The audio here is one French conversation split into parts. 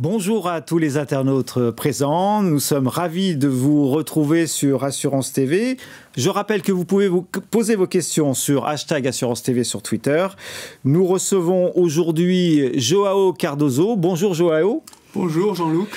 Bonjour à tous les internautes présents. Nous sommes ravis de vous retrouver sur Assurance TV. Je rappelle que vous pouvez vous poser vos questions sur #Assurance TV sur Twitter. Nous recevons aujourd'hui Joao Cardoso. Bonjour Joao. Bonjour Jean-Luc.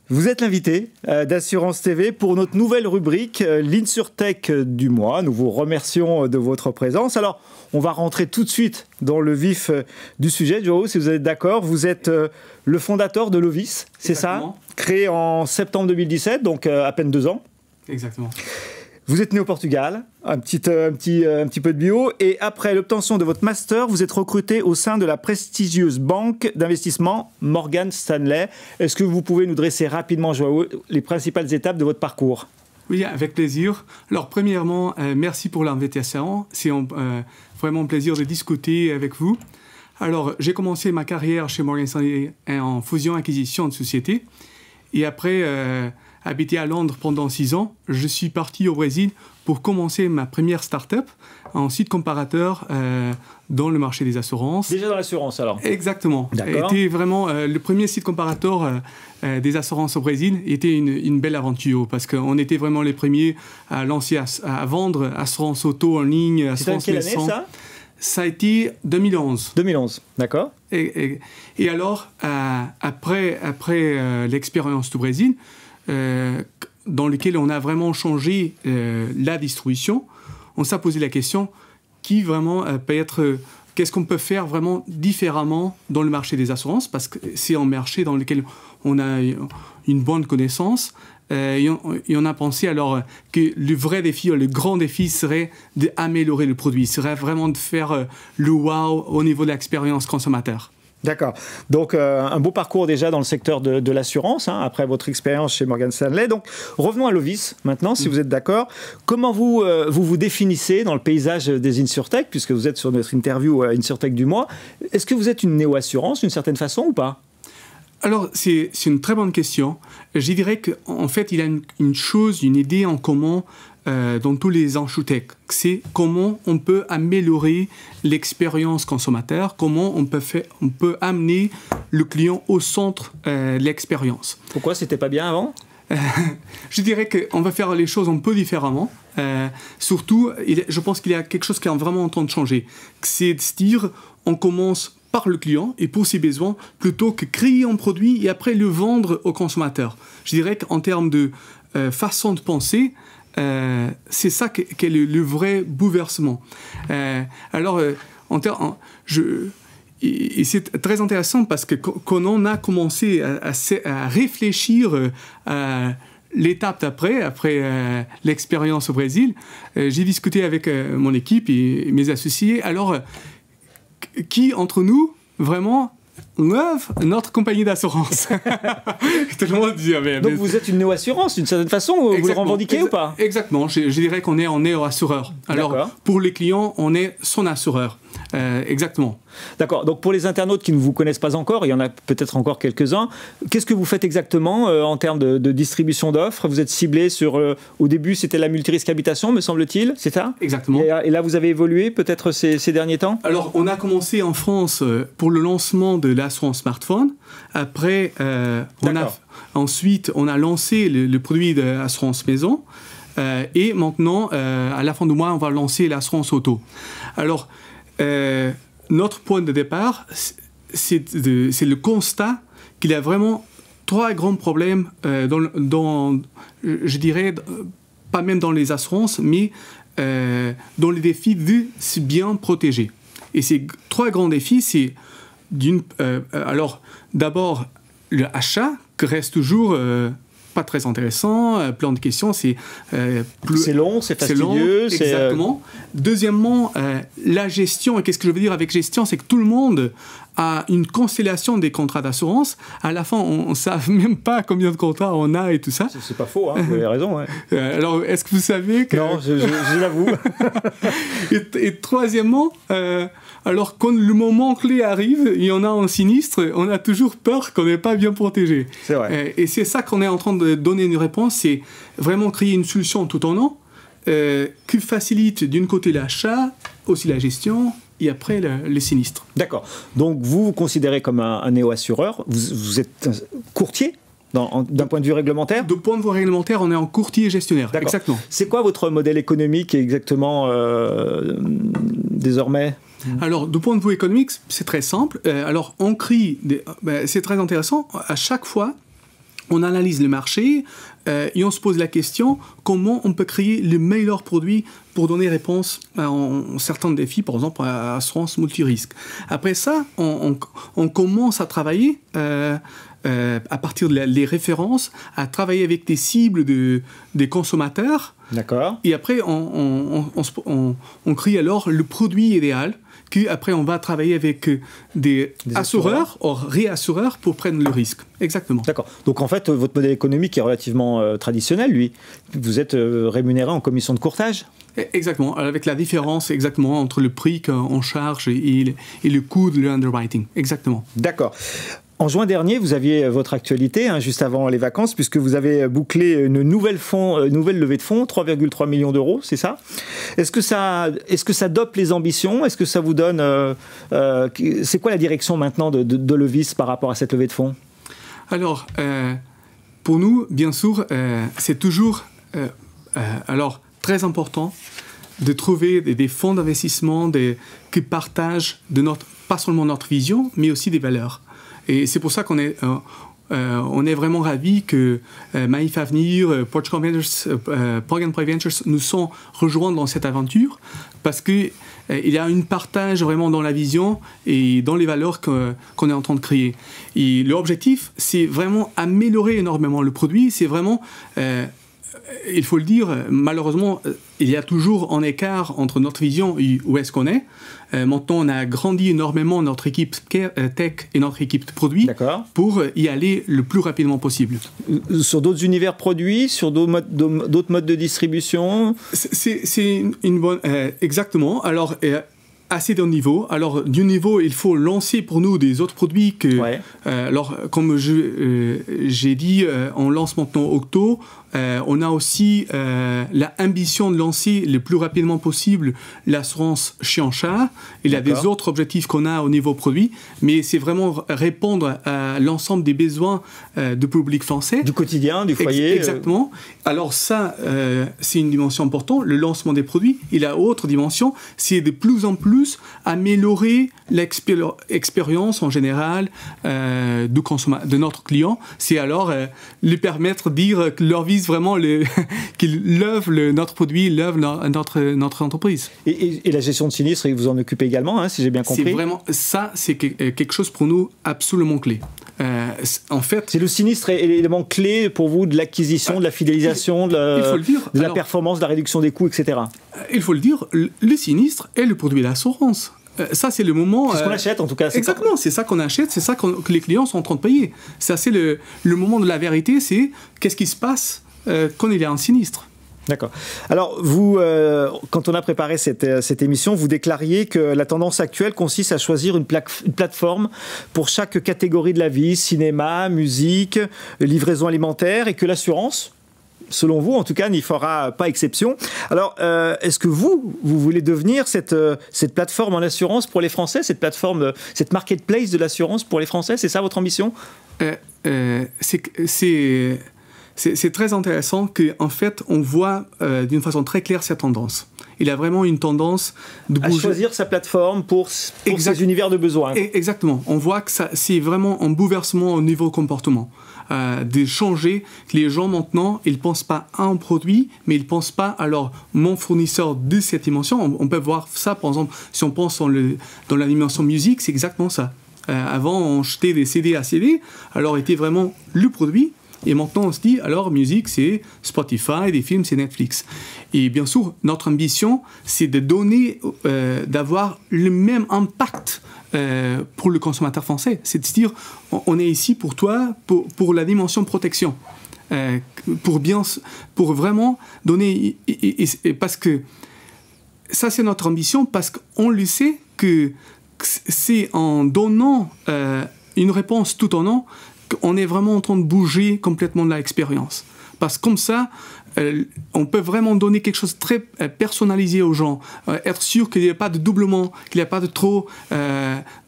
Vous êtes l'invité d'Assurance TV pour notre nouvelle rubrique, l'InsurTech du mois. Nous vous remercions de votre présence. Alors, on va rentrer tout de suite dans le vif du sujet. Joao, si vous êtes d'accord, vous êtes le fondateur de Lovis, c'est ça? Créé en septembre 2017, donc à peine 2 ans. Exactement. Vous êtes né au Portugal, un petit peu de bio, et après l'obtention de votre master, vous êtes recruté au sein de la prestigieuse banque d'investissement Morgan Stanley. Est-ce que vous pouvez nous dresser rapidement, Joao, les principales étapes de votre parcours? Oui, avec plaisir. Alors, premièrement, merci pour l'invitation. C'est vraiment un plaisir de discuter avec vous. Alors, j'ai commencé ma carrière chez Morgan Stanley en fusion-acquisition de société. Et après habité à Londres pendant 6 ans, je suis parti au Brésil pour commencer ma première start-up en site comparateur dans le marché des assurances. Déjà dans l'assurance, alors? Exactement. C'était vraiment le premier site comparateur des assurances au Brésil. Était une belle aventure parce qu'on était vraiment les premiers à lancer, à vendre assurance auto en ligne, assurance maison. Quelle année, ça? Ça a été 2011. 2011, d'accord. Et alors, après l'expérience du Brésil, dans lequel on a vraiment changé la distribution, on s'est posé la question qui vraiment peut être, qu'est-ce qu'on peut faire vraiment différemment dans le marché des assurances, parce que c'est un marché dans lequel on a une bonne connaissance. Et on a pensé alors que le vrai défi, le grand défi serait d'améliorer le produit, serait vraiment de faire le wow au niveau de l'expérience consommateur. D'accord. Donc, un beau parcours déjà dans le secteur de l'assurance, hein, après votre expérience chez Morgan Stanley. Donc, revenons à Lovis maintenant, si vous êtes d'accord. Comment vous définissez dans le paysage des InsurTech, puisque vous êtes sur notre interview InsurTech du mois? Est-ce que vous êtes une néo-assurance d'une certaine façon ou pas? Alors, c'est une très bonne question. Je dirais qu'en fait, il y a une idée en commun dans tous les InsurTech. C'est comment on peut améliorer l'expérience consommateur, comment on peut amener le client au centre de l'expérience. Pourquoi c'était pas bien avant? Je dirais qu'on va faire les choses un peu différemment. Surtout, je pense qu'il y a quelque chose qui est vraiment en train de changer. C'est de se dire, on commence par le client et pour ses besoins, plutôt que créer un produit et après le vendre au consommateur. Je dirais qu'en termes de façon de penser, c'est ça qu'est le vrai bouleversement. Alors, et c'est très intéressant parce que quand on a commencé à réfléchir à l'étape après l'expérience au Brésil, j'ai discuté avec mon équipe et mes associés. Alors, qui entre nous, vraiment, notre compagnie d'assurance? Tout le monde dit, donc vous êtes une néo-assurance d'une certaine façon, vous le revendiquez ou pas? Exactement, je dirais qu'on est néo-assureur. Alors, pour les clients, on est son assureur. Exactement. D'accord, donc pour les internautes qui ne vous connaissent pas encore, il y en a peut-être encore quelques-uns, qu'est-ce que vous faites exactement en termes de distribution d'offres? Vous êtes ciblé sur, au début c'était la multirisque habitation, me semble-t-il, c'est ça? Exactement. Et là vous avez évolué peut-être ces derniers temps? Alors on a commencé en France pour le lancement de l'assurance smartphone. Après, ensuite on a lancé le produit de l'assurance maison. Et maintenant, à la fin du mois, on va lancer l'assurance auto. Alors, notre point de départ, c'est le constat qu'il y a vraiment 3 grands problèmes je dirais, pas même dans les assurances, mais dans les défis de se bien protéger. Et ces 3 grands défis, c'est alors d'abord l'achat, qui reste toujours pas très intéressant, plein de questions, c'est long, c'est fastidieux. Exactement. Deuxièmement, la gestion, et qu'est-ce que je veux dire avec gestion, c'est que tout le monde a une constellation des contrats d'assurance. À la fin, on ne sait même pas combien de contrats on a et tout ça. C'est pas faux, hein, vous avez raison. Ouais. Alors, est-ce que vous savez que... Non, je l'avoue. et troisièmement, alors quand le moment clé arrive, il y en a un sinistre, on a toujours peur qu'on n'est pas bien protégé. C'est vrai. Et c'est ça qu'on est en train de donner une réponse, c'est vraiment créer une solution tout en un qui facilite d'une côté l'achat, aussi la gestion et après le sinistre. D'accord. Donc vous considérez comme un néo-assureur, vous êtes un courtier d'un point de vue réglementaire? De point de vue réglementaire, on est en courtier gestionnaire. Exactement. C'est quoi votre modèle économique exactement désormais? Alors, du point de vue économique, c'est très simple. Alors, on crée, c'est très intéressant. À chaque fois, on analyse le marché et on se pose la question comment on peut créer le meilleur produit pour donner réponse à certains défis, par exemple à l'assurance multirisque. Après ça, on commence à travailler à partir des références, à travailler avec des cibles des consommateurs. D'accord. Et après, on crée alors le produit idéal. Après, on va travailler avec des assureurs ou réassureurs pour prendre le risque. Exactement. D'accord. Donc, en fait, votre modèle économique est relativement traditionnel, lui. Vous êtes rémunéré en commission de courtage? Exactement. Avec la différence exactement entre le prix qu'on charge et le coût de l'underwriting. Exactement. D'accord. En juin dernier, vous aviez votre actualité, juste avant les vacances, puisque vous avez bouclé une nouvelle levée de fonds, 3,3 millions d'euros, c'est ça? Est-ce que ça dope les ambitions? Est-ce que ça vous donne... c'est quoi la direction maintenant de Levis par rapport à cette levée de fonds? Alors, pour nous, bien sûr, c'est toujours très important de trouver des fonds d'investissement qui partagent pas seulement notre vision, mais aussi des valeurs. Et c'est pour ça qu'on est vraiment ravis que Maïf Avenir, Portugal Ventures, Plug & Play Ventures nous sont rejoints dans cette aventure parce qu'il y a un partage vraiment dans la vision et dans les valeurs qu'on est en train de créer. Et l'objectif, c'est vraiment améliorer énormément le produit. C'est vraiment... il faut le dire, malheureusement, il y a toujours un écart entre notre vision et où est-ce qu'on est. Maintenant, on a grandi énormément notre équipe tech et notre équipe de produits pour y aller le plus rapidement possible. Sur d'autres univers produits, sur d'autres modes de distribution? C'est une bonne... exactement. Alors... assez d'un niveau. Alors, du niveau, il faut lancer pour nous des autres produits que... Ouais. Alors, comme j'ai dit, on lance maintenant Octo. On a aussi l'ambition de lancer le plus rapidement possible l'assurance chien-chat. Il y a des autres objectifs qu'on a au niveau produit, mais c'est vraiment répondre à l'ensemble des besoins du public français. Du quotidien, du foyer. Exactement. Alors ça, c'est une dimension importante, le lancement des produits. Et la autre dimension, c'est de plus en plus améliorer l'expérience en général de notre client. C'est alors lui permettre de dire que leur vise vraiment qu'ils lovent notre produit, lovent notre entreprise. Et la gestion de sinistre, vous en occupez également, si j'ai bien compris. C'est vraiment ça, c'est quelque chose pour nous absolument clé. En fait, c'est le sinistre est l'élément clé pour vous de l'acquisition, de la fidélisation, de la performance, de la réduction des coûts, etc. Il faut le dire, le sinistre est le produit d'assurance. Ça, c'est le moment... C'est ce qu'on achète, en tout cas. Exactement, c'est ça qu'on achète, c'est ça que les clients sont en train de payer. Ça, c'est le moment de la vérité, c'est qu'est-ce qui se passe quand il y a un sinistre. D'accord. Alors, vous, quand on a préparé cette émission, vous déclariez que la tendance actuelle consiste à choisir une plateforme pour chaque catégorie de la vie, cinéma, musique, livraison alimentaire, et que l'assurance, selon vous, en tout cas, n'y fera pas exception. Alors, est-ce que vous voulez devenir cette plateforme en assurance pour les Français, cette plateforme, cette marketplace de l'assurance pour les Français? C'est ça votre ambition? C'est très intéressant qu'en fait, on voit d'une façon très claire cette tendance. Il y a vraiment une tendance de bouger. À choisir sa plateforme pour ses univers de besoin. Exactement. On voit que c'est vraiment un bouleversement au niveau comportement. De changer, que les gens maintenant, ils ne pensent pas à un produit, mais ils ne pensent pas à mon fournisseur de cette dimension. On peut voir ça, par exemple, si on pense dans la dimension musique, c'est exactement ça. Avant, on jetait des CD à CD, alors était vraiment le produit. Et maintenant, on se dit, alors, musique, c'est Spotify, des films, c'est Netflix. Et bien sûr, notre ambition, c'est de donner, d'avoir le même impact pour le consommateur français. C'est de se dire, on est ici pour toi, pour la dimension protection. Pour vraiment donner... Et parce que ça, c'est notre ambition, parce qu'on le sait que c'est en donnant une réponse tout en an qu'on est vraiment en train de bouger complètement de l'expérience. Parce que comme ça, on peut vraiment donner quelque chose de très personnalisé aux gens, être sûr qu'il n'y a pas de doublement, qu'il n'y a pas de trop,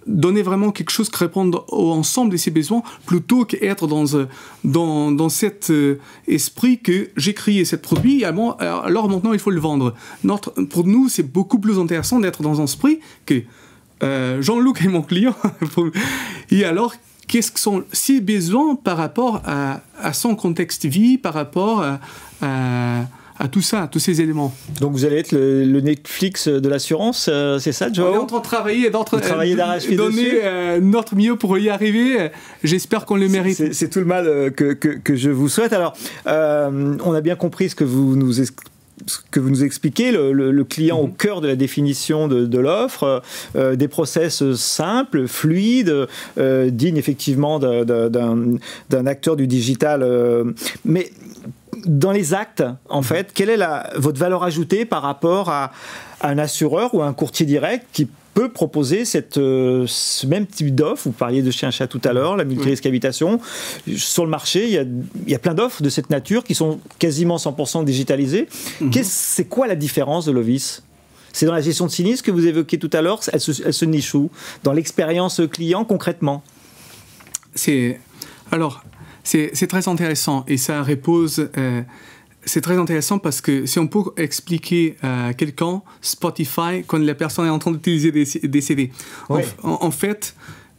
donner vraiment quelque chose qui réponde à l'ensemble de ses besoins, plutôt qu'être dans cet esprit que j'ai créé ce produit, alors maintenant il faut le vendre. Pour nous, c'est beaucoup plus intéressant d'être dans un esprit que Jean-Luc est mon client, et alors qu'est-ce que sont ses besoins par rapport à son contexte de vie, par rapport à tout ça, à tous ces éléments. Donc vous allez être le Netflix de l'assurance, c'est ça, Joao? On est en train de travailler, donner notre mieux pour y arriver. J'espère qu'on le mérite. C'est tout le mal que je vous souhaite. Alors, on a bien compris ce que vous nous expliquez, le client au cœur de la définition de l'offre, des process simples, fluides, dignes effectivement d'un acteur du digital. Mais dans les actes, en fait, quelle est votre valeur ajoutée par rapport à un assureur ou à un courtier direct qui peut proposer ce même type d'offre? Vous parliez de chien-chat tout à l'heure, la multirisque habitation. Sur le marché, il y a plein d'offres de cette nature qui sont quasiment 100% digitalisées. C'est quoi la différence de Lovis? C'est dans la gestion de sinistre que vous évoquiez tout à l'heure. Elle se niche où? Dans l'expérience client, concrètement? C'est très intéressant et ça repose... c'est très intéressant parce que si on peut expliquer à quelqu'un Spotify quand la personne est en train d'utiliser des CD, ouais. En fait,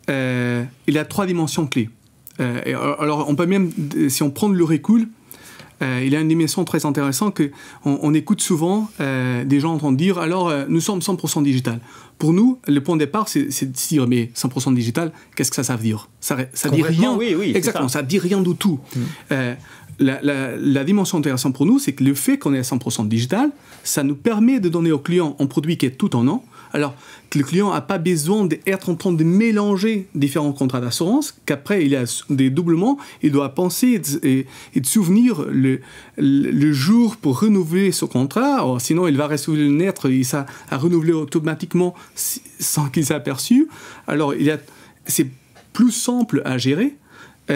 il a 3 dimensions clés. Alors, on peut même, si on prend le recul, il y a une dimension très intéressante qu'on écoute souvent des gens entendre dire alors nous sommes 100% digital. Pour nous, le point de départ, c'est de se dire mais 100% digital, qu'est-ce que ça veut dire? Ça dit rien. Oui, exactement, ça dit rien du tout. La dimension intéressante pour nous, c'est que le fait qu'on est à 100% digital, ça nous permet de donner au client un produit qui est tout en un. Alors que le client n'a pas besoin d'être en train de mélanger différents contrats d'assurance, qu'après il y a des doublements, il doit penser et de souvenir le jour pour renouveler son contrat, or, sinon il va rester le net et ça a renouvelé automatiquement sans qu'il s'est aperçu. Alors c'est plus simple à gérer.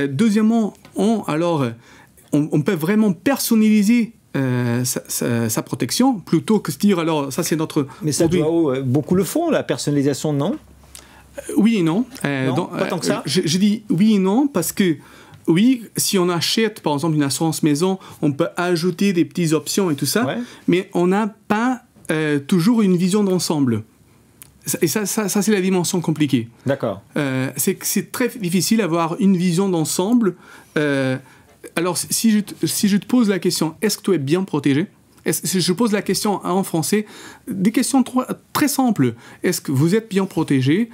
Deuxièmement, on peut vraiment personnaliser sa protection plutôt que se dire alors ça c'est notre mais ça doit, beaucoup le font, la personnalisation, non? Oui et non. Non, pas tant que ça. Je dis oui et non parce que oui, si on achète par exemple une assurance maison, on peut ajouter des petites options et tout ça, ouais. Mais on n'a pas toujours une vision d'ensemble. Et ça c'est la dimension compliquée. D'accord. C'est très difficile d'avoir une vision d'ensemble. Alors, si je te pose la question, est-ce que tu es bien protégé? Si je pose la question en français, des questions très simples. Est-ce que vous êtes bien protégé?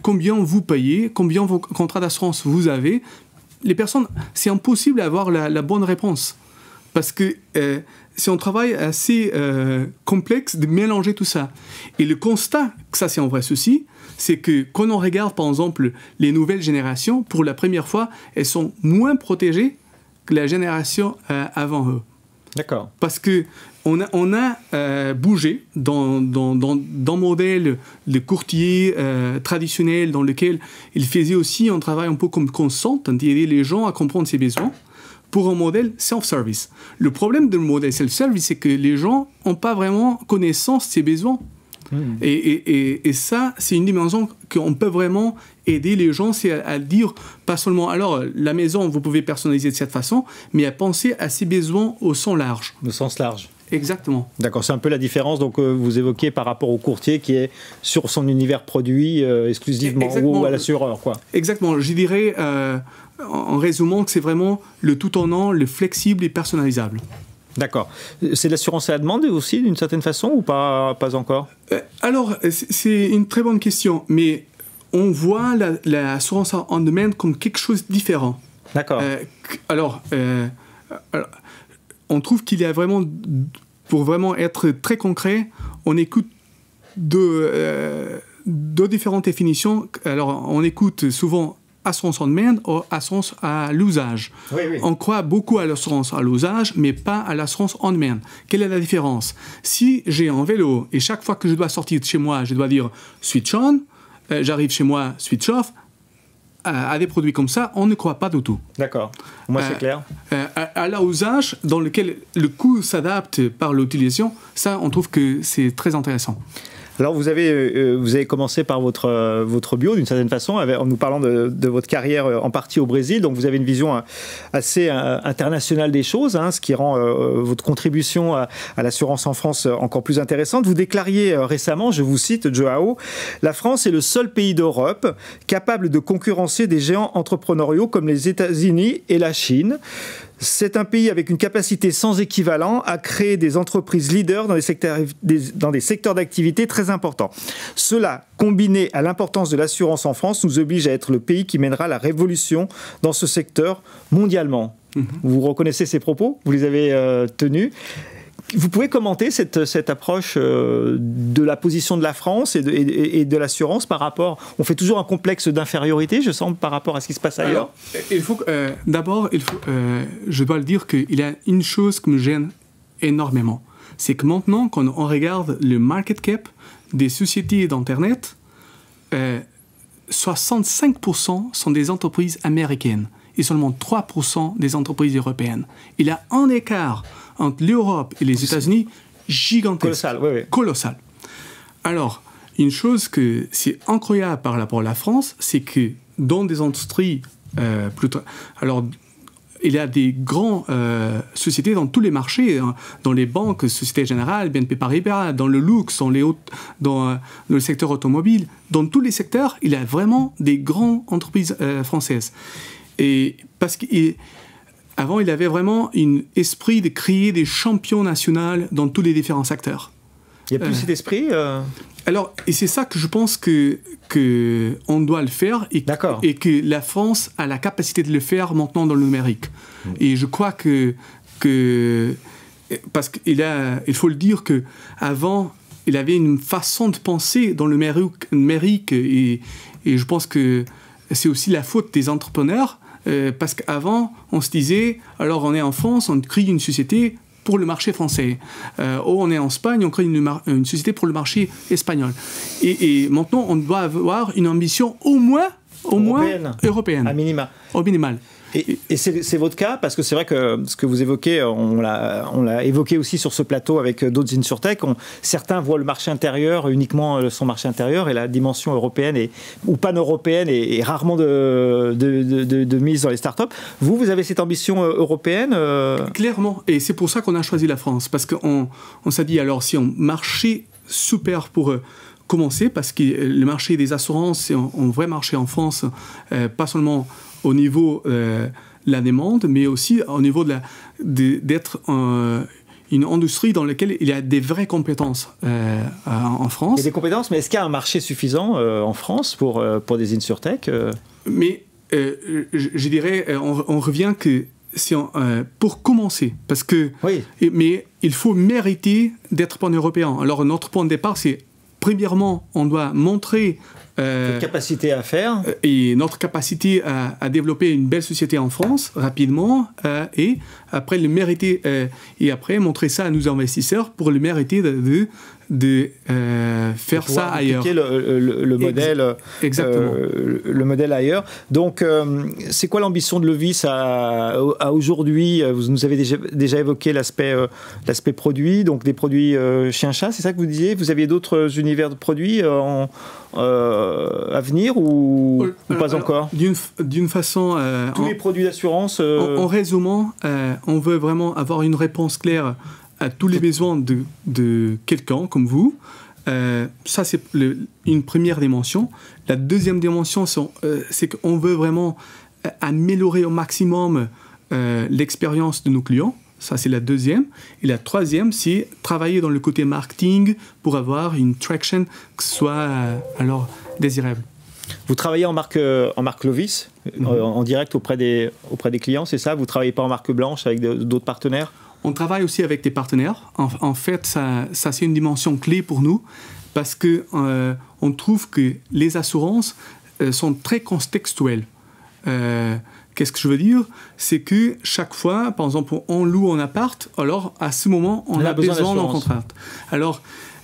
Combien vous payez? Combien vos contrats d'assurance vous avez? Les personnes, c'est impossible d'avoir la bonne réponse. Parce que c'est un travail assez complexe de mélanger tout ça. Et le constat, que ça c'est un vrai souci, c'est que quand on regarde par exemple les nouvelles générations, pour la première fois, elles sont moins protégées que la génération avant eux. D'accord. Parce qu'on a bougé dans le modèle de courtier traditionnel dans lequel il faisait aussi un travail un peu comme consultant, d'aider les gens à comprendre ses besoins, pour un modèle self-service. Le problème du modèle self-service, c'est que les gens n'ont pas vraiment connaissance de ses besoins. Et ça, c'est une dimension qu'on peut vraiment aider les gens, c'est à dire, pas seulement, alors, la maison, vous pouvez personnaliser de cette façon, mais à penser à ses besoins au sens large. Au sens large. Exactement. D'accord, c'est un peu la différence donc, vous évoquez par rapport au courtier qui est sur son univers produit exclusivement. Exactement. Ou à l'assureur, quoi. Exactement, je dirais, en résumant, que c'est vraiment le tout en un, le flexible et personnalisable. D'accord. C'est de l'assurance à la demande aussi, d'une certaine façon, ou pas encore? Alors, c'est une très bonne question, mais on voit l'assurance en demande comme quelque chose de différent. D'accord. Alors, on trouve qu'il y a vraiment, pour vraiment être très concret, on écoute deux différentes définitions. Alors, on écoute souvent assurance en demande ou assurance à l'usage. Oui. On croit beaucoup à l'assurance à l'usage, mais pas à l'assurance en demande. Quelle est la différence? Si j'ai un vélo et chaque fois que je dois sortir de chez moi, je dois dire switch on, j'arrive chez moi, switch off, à des produits comme ça, on ne croit pas du tout. D'accord. Moi, c'est clair. À l'usage dans lequel le coût s'adapte par l'utilisation, ça, on trouve que c'est très intéressant. Alors, vous avez commencé par votre bio, d'une certaine façon, en nous parlant de votre carrière en partie au Brésil. Donc, vous avez une vision assez internationale des choses, ce qui rend votre contribution à l'assurance en France encore plus intéressante. Vous déclariez récemment, je vous cite, Joao, « La France est le seul pays d'Europe capable de concurrencer des géants entrepreneuriaux comme les États-Unis et la Chine. C'est un pays avec une capacité sans équivalent à créer des entreprises leaders dans des secteurs d'activité très importants. Cela, combiné à l'importance de l'assurance en France, nous oblige à être le pays qui mènera la révolution dans ce secteur mondialement. » Vous reconnaissez ces propos? Vous les avez tenus. Vous pouvez commenter cette approche de la position de la France et de l'assurance par rapport... On fait toujours un complexe d'infériorité, je sens, par rapport à ce qui se passe ailleurs. D'abord, je dois le dire qu'il y a une chose qui me gêne énormément. C'est que maintenant, quand on regarde le market cap des sociétés d'Internet, 65% sont des entreprises américaines et seulement 3% des entreprises européennes. Il y a un écart entre l'Europe et les États-Unis gigantesque. Colossal, oui. Colossal. Alors, une chose que c'est incroyable par rapport à la France, c'est que dans des industries alors, il y a des grandes sociétés dans tous les marchés, dans les banques, Société Générale, BNP Paribas, dans le luxe, dans le secteur automobile. Dans tous les secteurs, il y a vraiment des grandes entreprises françaises. Et parce qu'avant, il avait vraiment un esprit de créer des champions nationaux dans tous les différents secteurs. Il n'y a plus cet esprit Alors, et c'est ça que je pense qu'on doit le faire et que la France a la capacité de le faire maintenant dans le numérique. Et je crois parce qu'il faut le dire qu'avant, il avait une façon de penser dans le numérique et je pense que c'est aussi la faute des entrepreneurs parce qu'avant, on se disait, alors on est en France, on crée une société pour le marché français. On est en Espagne, on crée une société pour le marché espagnol. Et maintenant, on doit avoir une ambition au moins européenne. À minima. Au minimal. Et c'est votre cas, parce que c'est vrai que ce que vous évoquez, on l'a évoqué aussi sur ce plateau avec d'autres InsurTech. Certains voient le marché intérieur, uniquement son marché intérieur, et la dimension européenne ou pan-européenne est rarement de mise dans les startups. Vous avez cette ambition européenne Clairement, et c'est pour ça qu'on a choisi la France, parce qu'on s'est dit, alors si on marchait super pour commencer, parce que le marché des assurances, c'est un vrai marché en France, pas seulement au niveau de la demande, mais aussi au niveau d'être une industrie dans laquelle il y a des vraies compétences en France. Il y a des compétences, mais est-ce qu'il y a un marché suffisant en France pour des InsurTech Mais je dirais, on revient que pour commencer, parce que... Oui. Mais il faut mériter d'être pan-européen. Alors notre point de départ, c'est premièrement, on doit montrer notre capacité à faire et notre capacité à développer une belle société en France rapidement et après le mériter et après montrer ça à nos investisseurs pour le mériter de faire ça ailleurs. Le modèle, exactement. Le modèle ailleurs. Donc, c'est quoi l'ambition de Levis à aujourd'hui? Vous nous avez déjà évoqué l'aspect produit, donc des produits chien-chat, c'est ça que vous disiez? Vous aviez d'autres univers de produits à venir ou pas encore? D'une façon... Tous les produits d'assurance en résumant, on veut vraiment avoir une réponse claire à tous les besoins de quelqu'un comme vous. Ça, c'est une première dimension. La deuxième dimension, c'est qu'on veut vraiment améliorer au maximum l'expérience de nos clients. Ça, c'est la deuxième. Et la troisième, c'est travailler dans le côté marketing pour avoir une traction qui soit alors désirable. Vous travaillez en marque Levis, en direct auprès des clients, c'est ça? Vous ne travaillez pas en marque blanche avec d'autres partenaires? On travaille aussi avec des partenaires. En fait, ça c'est une dimension clé pour nous parce qu'on trouve que les assurances sont très contextuelles. Qu'est-ce que je veux dire? C'est que chaque fois, par exemple, on loue un appart, alors à ce moment, on a besoin d'un contrat. Alors,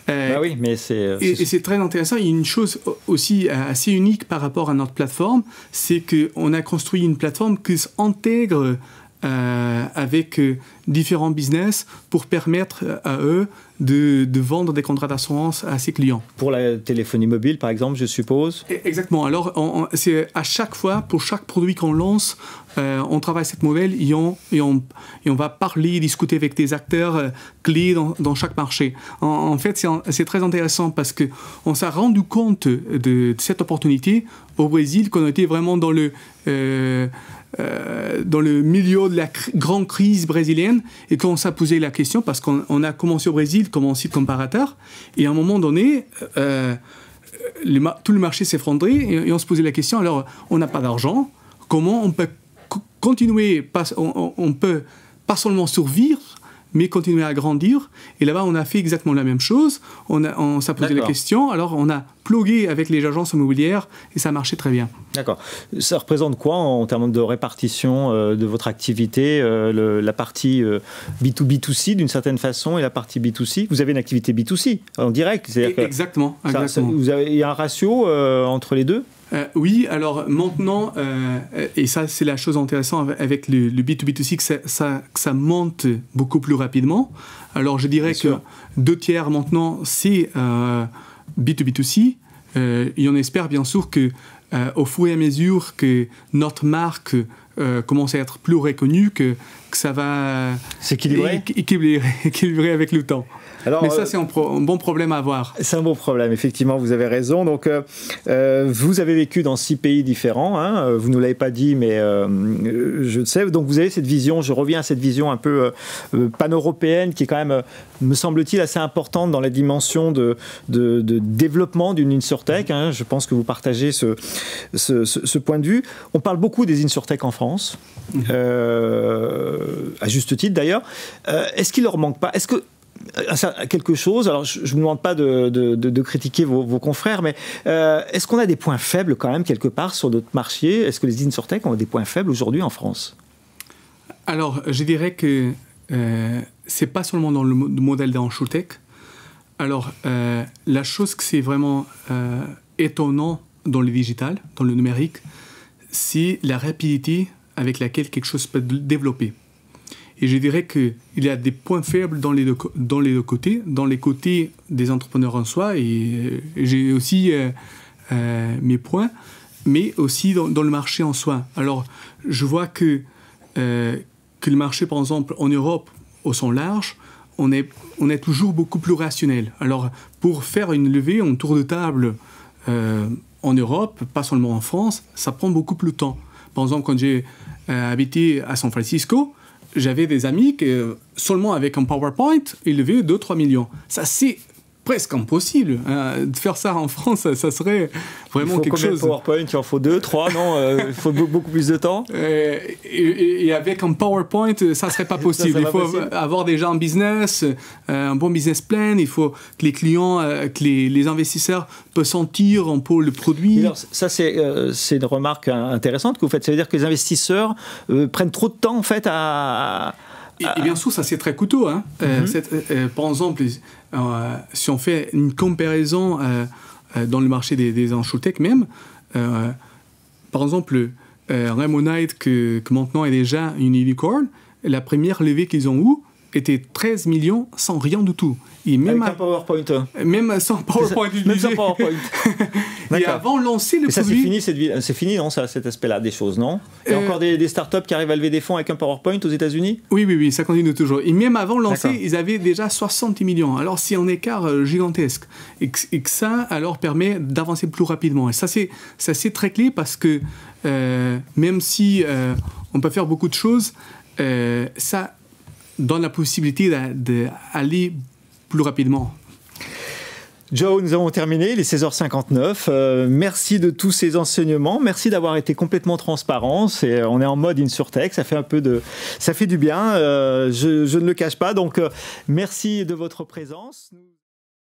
Oui, mais c'est très intéressant. Il y a une chose aussi assez unique par rapport à notre plateforme, c'est qu'on a construit une plateforme qui s'intègre avec différents business pour permettre à eux de vendre des contrats d'assurance à ses clients. Pour la téléphonie mobile, par exemple, je suppose. Exactement. Alors, c'est à chaque fois, pour chaque produit qu'on lance, on travaille cette modèle et on va parler, discuter avec des acteurs clés dans chaque marché. En fait, c'est très intéressant parce qu'on s'est rendu compte de cette opportunité au Brésil, qu'on était vraiment dans le milieu de la grande crise brésilienne et qu'on s'est posé la question parce qu'on a commencé au Brésil comme un site comparateur et à un moment donné tout le marché s'est effondré et on se posait la question, alors on n'a pas d'argent, comment on peut continuer, on peut pas seulement survivre mais continuer à grandir. Et là-bas, on a fait exactement la même chose. On s'est posé la question. Alors, on a plugué avec les agences immobilières et ça marchait très bien. D'accord. Ça représente quoi en termes de répartition de votre activité, la partie B2B2C d'une certaine façon et la partie B2C? Vous avez une activité B2C en direct. Exactement. Il y a un ratio entre les deux? Oui, alors maintenant, et ça c'est la chose intéressante avec le B2B2C, que ça monte beaucoup plus rapidement. Alors je dirais que 2/3 maintenant c'est B2B2C, et on espère bien sûr qu'au fur et à mesure que notre marque commence à être plus reconnue, que ça va s'équilibrer avec le temps. Alors, mais ça, c'est un bon problème à avoir. C'est un bon problème, effectivement, vous avez raison. Donc, vous avez vécu dans 6 pays différents. Hein, vous ne nous l'avez pas dit, mais je le sais. Donc, vous avez cette vision, je reviens à cette vision un peu pan-européenne qui est quand même, me semble-t-il, assez importante dans la dimension de développement d'une InsurTech. Hein. Je pense que vous partagez ce point de vue. On parle beaucoup des InsurTech en France, à juste titre d'ailleurs. Est-ce qu'il leur manque pas? Est-ce que quelque chose, alors je ne vous demande pas de critiquer vos confrères, mais est-ce qu'on a des points faibles quand même quelque part sur notre marché? Est-ce que les InsurTech ont des points faibles aujourd'hui en France? Alors, je dirais que c'est pas seulement dans le modèle d'InsurTech. Alors, la chose que c'est vraiment étonnant dans le digital, dans le numérique, c'est la rapidité avec laquelle quelque chose peut développer. Et je dirais qu'il y a des points faibles dans les deux côtés. Dans les côtés des entrepreneurs en soi, et j'ai aussi mes points, mais aussi dans le marché en soi. Alors, je vois que le marché, par exemple, en Europe, au sens large, on est toujours beaucoup plus rationnel. Alors, pour faire une levée, un tour de table en Europe, pas seulement en France, ça prend beaucoup plus de temps. Par exemple, quand j'ai habité à San Francisco, j'avais des amis qui, seulement avec un PowerPoint, ils levaient 2-3 millions. Ça, c'est presque impossible. De faire ça en France, ça serait vraiment quelque chose... Il faut combien de PowerPoint? Il en faut 2, 3, non? Il faut beaucoup plus de temps? Et avec un PowerPoint, ça ne serait pas possible. Il faut avoir déjà un business, un bon business plan. Il faut que les clients, que les investisseurs peuvent sentir un peu le produit. Alors, ça, c'est une remarque intéressante que vous faites. Ça veut dire que les investisseurs prennent trop de temps, en fait, à... Et bien sûr, ça c'est très coûteux. Hein. Par exemple, si on fait une comparaison dans le marché des InsurTech même, par exemple, Remonite, que maintenant est déjà une unicorn, la première levée qu'ils ont eue était 13 millions sans rien du tout. Et même avec un PowerPoint. Même sans PowerPoint. Même sans PowerPoint. Et avant de lancer le produit... C'est fini, non, cet aspect-là des choses, non? Il y a encore des startups qui arrivent à lever des fonds avec un PowerPoint aux États-Unis? Oui, ça continue toujours. Et même avant de lancer, ils avaient déjà 70 millions. Alors, c'est un écart gigantesque. Et que ça, alors, permet d'avancer plus rapidement. Et ça, c'est très clé parce que même si on peut faire beaucoup de choses, ça donne la possibilité d'aller plus rapidement. Joe, nous avons terminé, il est 16h59. Merci de tous ces enseignements. Merci d'avoir été complètement transparent. On est en mode InsurTech, ça fait du bien. Je ne le cache pas. Donc, merci de votre présence.